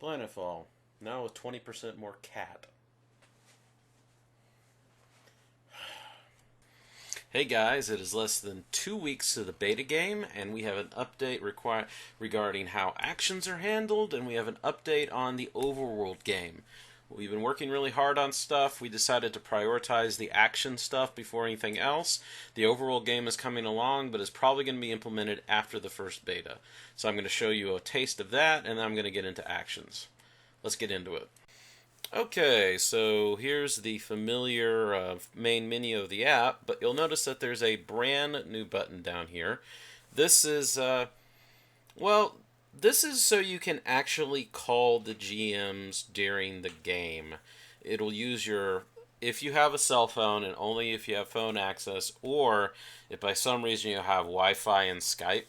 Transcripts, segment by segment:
Planetfall, now with 20% more cat. Hey guys, it is less than 2 weeks to the beta game, and we have an update regarding how actions are handled, and we have an update on the overworld game. We've been working really hard on stuff. We decided to prioritize the action stuff before anything else. The overworld game is coming along, but is probably going to be implemented after the first beta. So I'm going to show you a taste of that, and then I'm going to get into actions. Let's get into it. Okay, so here's the familiar main menu of the app, but you'll notice that there's a brand new button down here. This is, well, this is so you can actually call the GMs during the game. It'll use if you have a cell phone and only if you have phone access, or if by some reason you have Wi-Fi and Skype,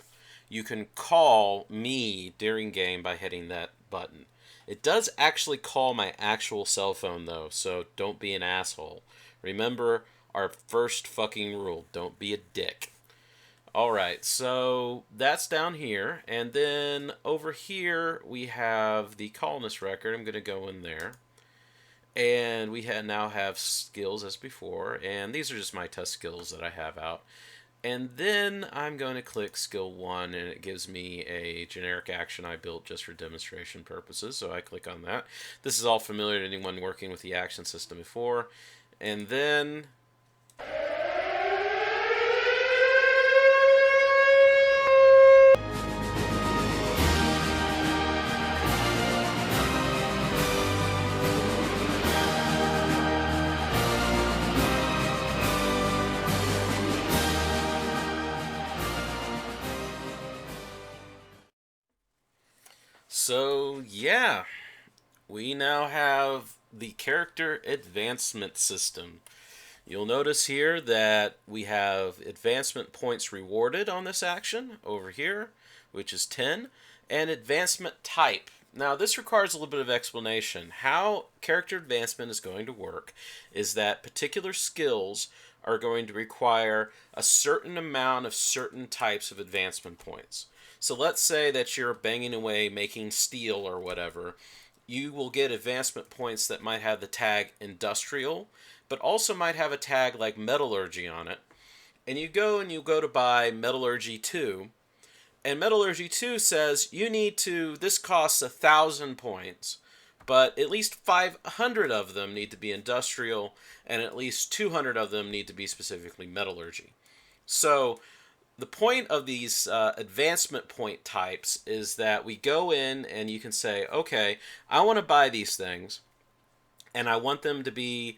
you can call me during game by hitting that button. It does actually call my actual cell phone, though, so don't be an asshole. Remember our first fucking rule, don't be a dick. Alright, so that's down here, and then over here we have the colonist record. I'm going to go in there. And we now have skills as before, and these are just my test skills that I have out. And then I'm going to click skill 1, and it gives me a generic action I built just for demonstration purposes, so I click on that. This is all familiar to anyone working with the action system before. And then so yeah, we now have the character advancement system. You'll notice here that we have advancement points rewarded on this action over here, which is 10, and advancement type. Now, this requires a little bit of explanation. How character advancement is going to work is that particular skills are going to require a certain amount of certain types of advancement points. So let's say that you're banging away making steel or whatever. You will get advancement points that might have the tag industrial, but also might have a tag like metallurgy on it. And you go to buy metallurgy 2, and metallurgy 2 says this costs 1,000 points, but at least 500 of them need to be industrial, and at least 200 of them need to be specifically metallurgy. So the point of these advancement point types is that we go in and you can say, okay, I want to buy these things, and I want them to be,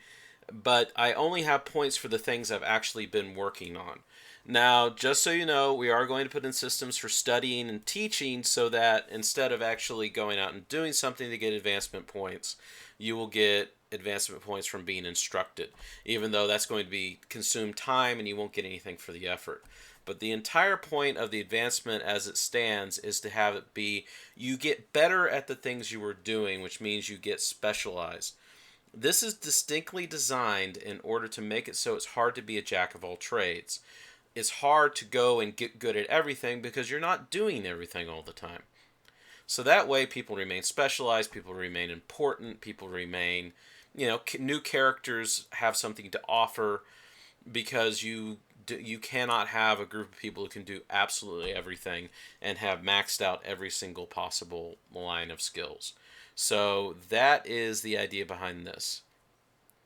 but I only have points for the things I've actually been working on. Now, just so you know, we are going to put in systems for studying and teaching so that instead of actually going out and doing something to get advancement points, you will get advancement points from being instructed, even though that's going to be consume time and you won't get anything for the effort. But the entire point of the advancement as it stands is to have it be you get better at the things you were doing, which means you get specialized. This is distinctly designed in order to make it so it's hard to be a jack of all trades. It's hard to go and get good at everything because you're not doing everything all the time. So that way people remain specialized, people remain important, people remain, new characters have something to offer because you cannot have a group of people who can do absolutely everything and have maxed out every single possible line of skills. So that is the idea behind this.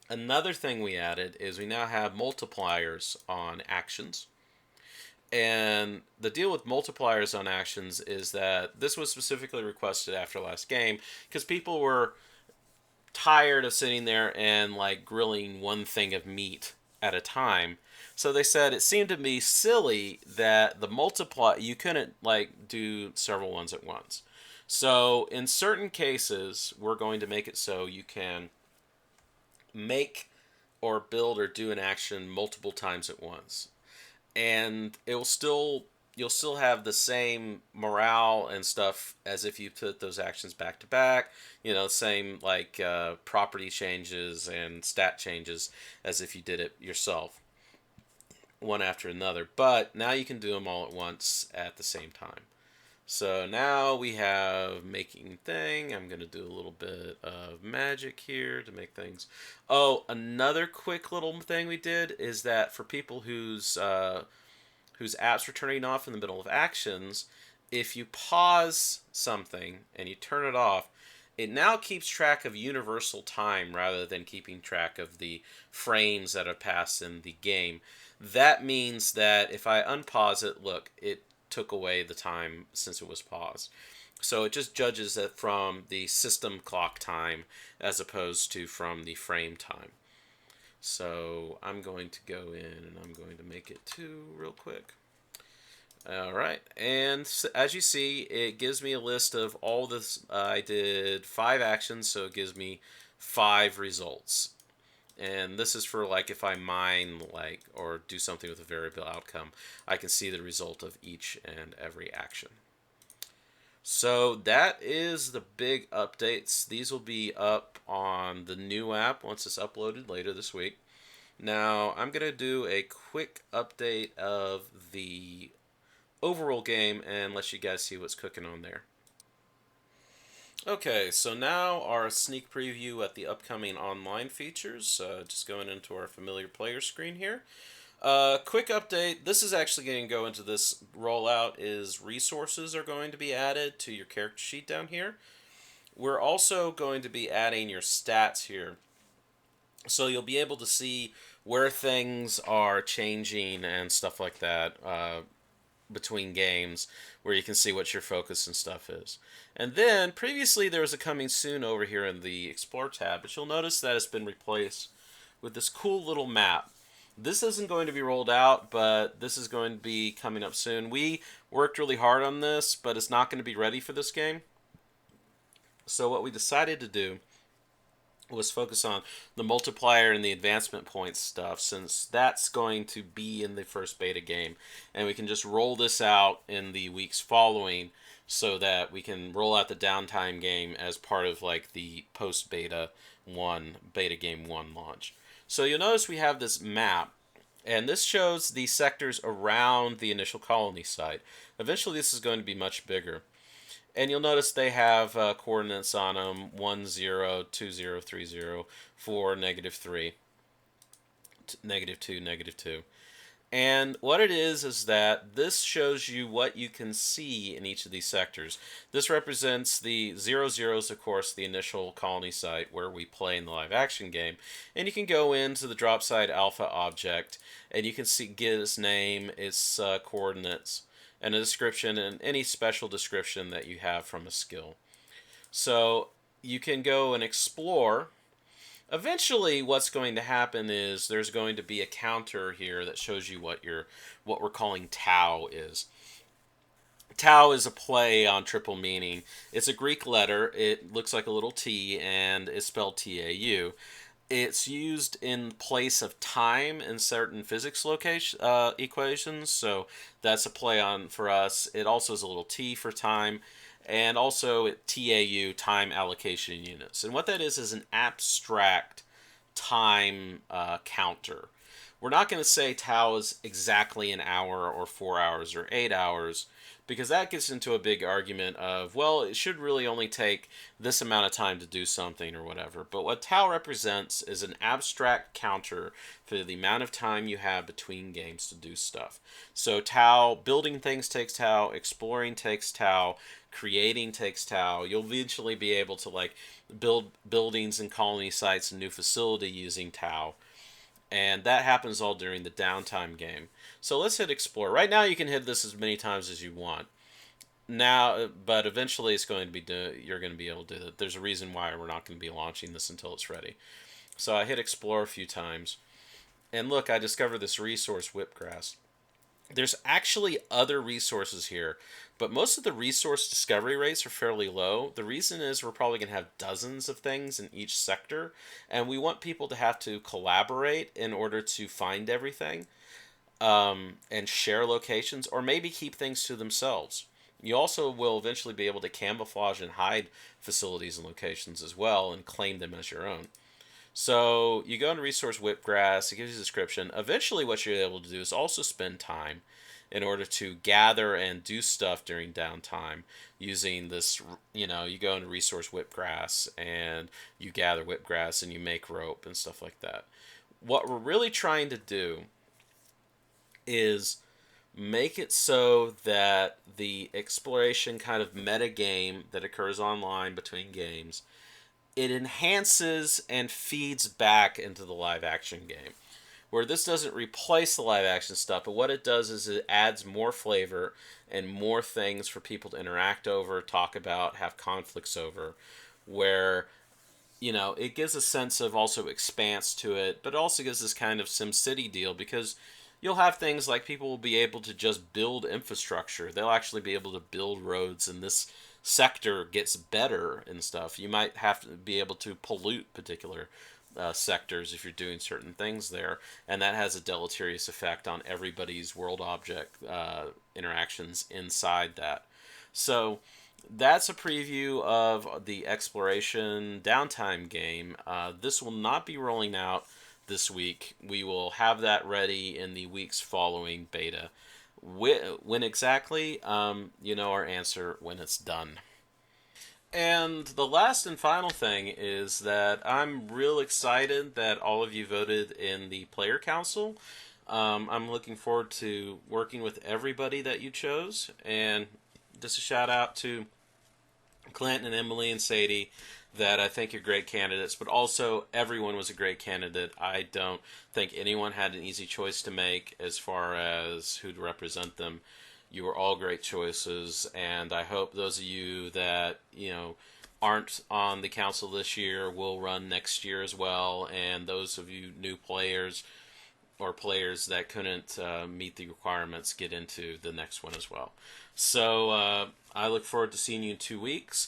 Another thing we added is we now have multipliers on actions. And the deal with multipliers on actions is that this was specifically requested after last game because people were tired of sitting there and like grilling one thing of meat at a time. So they said it seemed to me silly that you couldn't like do several ones at once. So in certain cases, we're going to make it so you can make or build or do an action multiple times at once. And you'll still have the same morale and stuff as if you put those actions back to back. Same like property changes and stat changes as if you did it yourself, one after another. But now you can do them all at once at the same time. So now we have making thing. I'm going to do a little bit of magic here to make things. Oh, another quick little thing we did is that for people whose apps are turning off in the middle of actions, if you pause something and you turn it off, it now keeps track of universal time rather than keeping track of the frames that have passed in the game. That means that if I unpause it, look, it took away the time since it was paused. So it just judges it from the system clock time as opposed to from the frame time. So I'm going to go in and I'm going to make it 2 real quick. All right, and as you see, it gives me a list of all this. I did 5 actions, so it gives me 5 results. And this is for like if I mine like or do something with a variable outcome, I can see the result of each and every action. So that is the big updates. These will be up on the new app once it's uploaded later this week. Now I'm going to do a quick update of the overall game and let you guys see what's cooking on there. Okay, so now our sneak preview at the upcoming online features. Just going into our familiar player screen here. Quick update. This is actually going to go into this rollout. Is resources are going to be added to your character sheet down here. We're also going to be adding your stats here, so you'll be able to see where things are changing and stuff like that. Between games where you can see what your focus and stuff is. And then previously there was a coming soon over here in the Explore tab, but you'll notice that it's been replaced with this cool little map. This isn't going to be rolled out, but this is going to be coming up soon. We worked really hard on this, but it's not going to be ready for this game. So what we decided to do was focus on the multiplier and the advancement points stuff, since that's going to be in the first beta game, and we can just roll this out in the weeks following so that we can roll out the downtime game as part of like the post beta game 1 launch. So you'll notice we have this map, and this shows the sectors around the initial colony site. Eventually this is going to be much bigger. And you'll notice they have coordinates on them 1, 0, 2, 0, 3, 0, 4, -3, -2, -2. And what it is that this shows you what you can see in each of these sectors. This represents the 00s, of course, the initial colony site where we play in the live action game. And you can go into the drop side alpha object and you can see get its name, its coordinates, and a description and any special description that you have from a skill. So you can go and explore. Eventually what's going to happen is there's going to be a counter here that shows you what we're calling tau is. Tau is a play on triple meaning. It's a Greek letter. It looks like a little T and it's spelled T-A-U. It's used in place of time in certain physics equations, so that's a play on for us. It also is a little t for time, and also TAU, time allocation units. And what that is an abstract time counter. We're not going to say tau is exactly an hour or 4 hours or 8 hours, because that gets into a big argument of, well, it should really only take this amount of time to do something or whatever. But what tau represents is an abstract counter for the amount of time you have between games to do stuff. So tau, building things takes tau, exploring takes tau, creating takes tau. You'll eventually be able to like build buildings and colony sites and new facility using tau. And that happens all during the downtime game. So let's hit explore. Right now you can hit this as many times as you want. Now, but eventually it's going to be you're going to be able to do that. There's a reason why we're not going to be launching this until it's ready. So I hit explore a few times. And look, I discovered this resource, whipgrass. There's actually other resources here, but most of the resource discovery rates are fairly low. The reason is we're probably going to have dozens of things in each sector, and we want people to have to collaborate in order to find everything and share locations, or maybe keep things to themselves. You also will eventually be able to camouflage and hide facilities and locations as well and claim them as your own. So you go into resource whipgrass, it gives you a description. Eventually what you're able to do is also spend time in order to gather and do stuff during downtime using this. You go into resource whipgrass and you gather whipgrass and you make rope and stuff like that. What we're really trying to do is make it so that the exploration kind of meta game that occurs online between games, it enhances and feeds back into the live action game, where this doesn't replace the live action stuff, but what it does is it adds more flavor and more things for people to interact over, talk about, have conflicts over, where it gives a sense of also expanse to it, but it also gives this kind of SimCity deal because you'll have things like people will be able to just build infrastructure. They'll actually be able to build roads, and this sector gets better and stuff. You might have to be able to pollute particular sectors if you're doing certain things there, and that has a deleterious effect on everybody's world object interactions inside that. So that's a preview of the exploration downtime game. This will not be rolling out this week. We will have that ready in the weeks following beta. When exactly? Our answer when it's done. And the last and final thing is that I'm real excited that all of you voted in the player council. I'm looking forward to working with everybody that you chose. And just a shout out to Clint and Emily and Sadie, that I think are great candidates, but also everyone was a great candidate. I don't think anyone had an easy choice to make as far as who to represent them. You were all great choices, and I hope those of you that, aren't on the council this year will run next year as well, and those of you new players or players that couldn't meet the requirements get into the next one as well. So I look forward to seeing you in 2 weeks.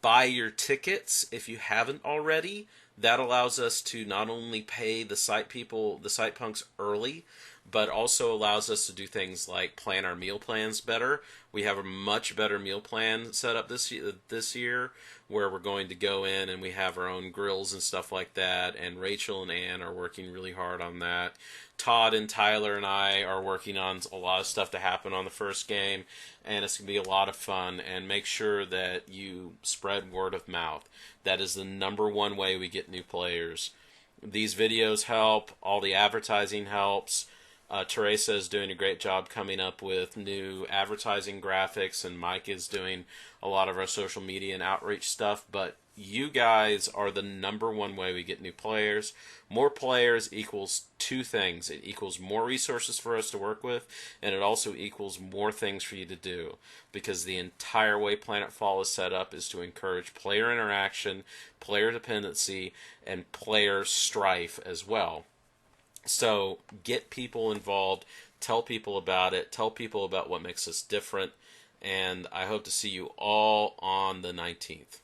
Buy your tickets if you haven't already. That allows us to not only pay the site people, the site punks early, but also allows us to do things like plan our meal plans better. We have a much better meal plan set up this year, where we're going to go in and we have our own grills and stuff like that. And Rachel and Ann are working really hard on that. Todd and Tyler and I are working on a lot of stuff to happen on the first game, and it's going to be a lot of fun. And make sure that you spread word of mouth. That is the number one way we get new players. These videos help. All the advertising helps. Teresa is doing a great job coming up with new advertising graphics, and Mike is doing a lot of our social media and outreach stuff. But you guys are the number one way we get new players. More players equals two things. It equals more resources for us to work with, and it also equals more things for you to do. Because the entire way Planetfall is set up is to encourage player interaction, player dependency, and player strife as well. So get people involved, tell people about it, tell people about what makes us different, and I hope to see you all on the 19th.